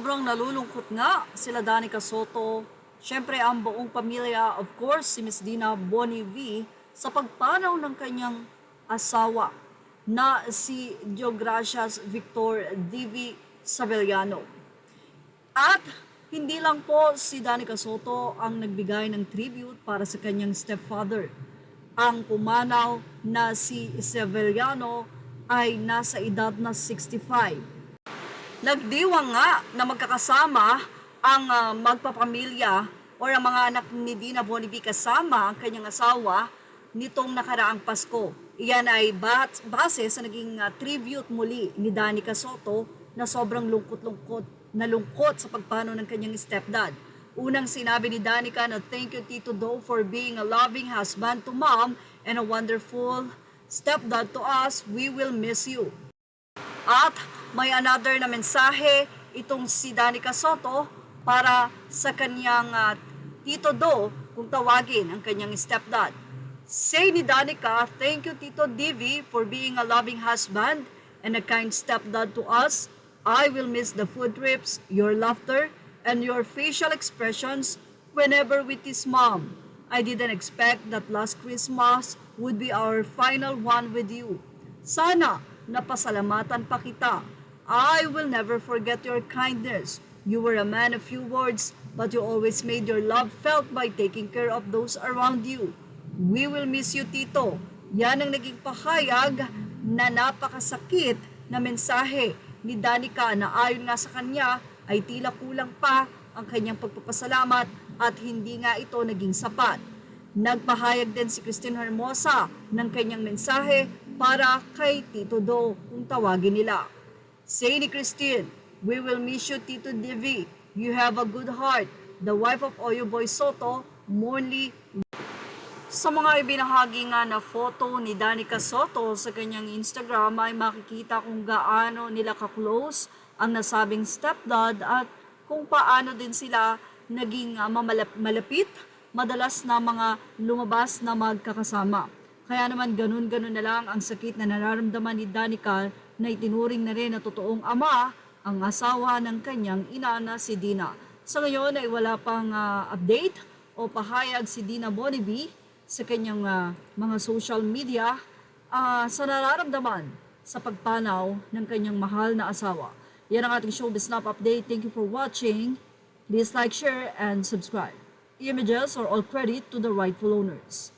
Sobrang nalulungkot nga sila Danica Soto. Siyempre ang buong pamilya, of course, si Miss Dina Bonnevie sa pagpanaw ng kanyang asawa na si Deogracias Victor Divi Sabellano. At hindi lang po si Danica Soto ang nagbigay ng tribute para sa kanyang stepfather. Ang pumanaw na si Sabellano ay nasa edad na 65. Nagdiwang nga na magkakasama ang magpapamilya o ang mga anak ni Dina Bonnevie kasama ang kanyang asawa nitong nakaraang Pasko. Iyan ay base sa naging tribute muli ni Danica Soto na sobrang nalungkot sa pagpano ng kanyang stepdad. Unang sinabi ni Danica na thank you Tito Do for being a loving husband to mom and a wonderful stepdad to us. We will miss you. At may another na mensahe itong si Danica Soto para sa kanyang Tito Do kung tawagin ang kanyang stepdad. Say ni Danica, thank you Tito Divi for being a loving husband and a kind stepdad to us. I will miss the food trips, your laughter, and your facial expressions whenever with his mom. I didn't expect that last Christmas would be our final one with you. Sana napasalamatan pa kita. I will never forget your kindness. You were a man of few words, but you always made your love felt by taking care of those around you. We will miss you, Tito. Yan ang naging pahayag na napakasakit na mensahe ni Danica na ayon nga sa kanya ay tila kulang pa ang kanyang pagpapasalamat at hindi nga ito naging sapat. Nagpahayag din si Christine Hermosa ng kanyang mensahe para kay Tito Do kung tawagin nila. Say ni Christine, we will miss you Tito Divi. You have a good heart. The wife of Oyo Boy Soto, Morley. Sa mga ibinahagi nga na photo ni Danica Soto sa kanyang Instagram ay makikita kung gaano nila ka-close ang nasabing stepdad at kung paano din sila naging malapit, madalas na mga lumabas na magkakasama. Kaya naman ganun-ganun na lang ang sakit na nararamdaman ni Danica na itinuring na rin na totoong ama ang asawa ng kanyang ina na si Dina. Sa ngayon ay wala pang update o pahayag si Dina Bonnevie sa kanyang mga social media sa nararamdaman sa pagpanaw ng kanyang mahal na asawa. Yan ang ating Showbiz Snap update. Thank you for watching. Please like, share, and subscribe. Images are all credit to the rightful owners.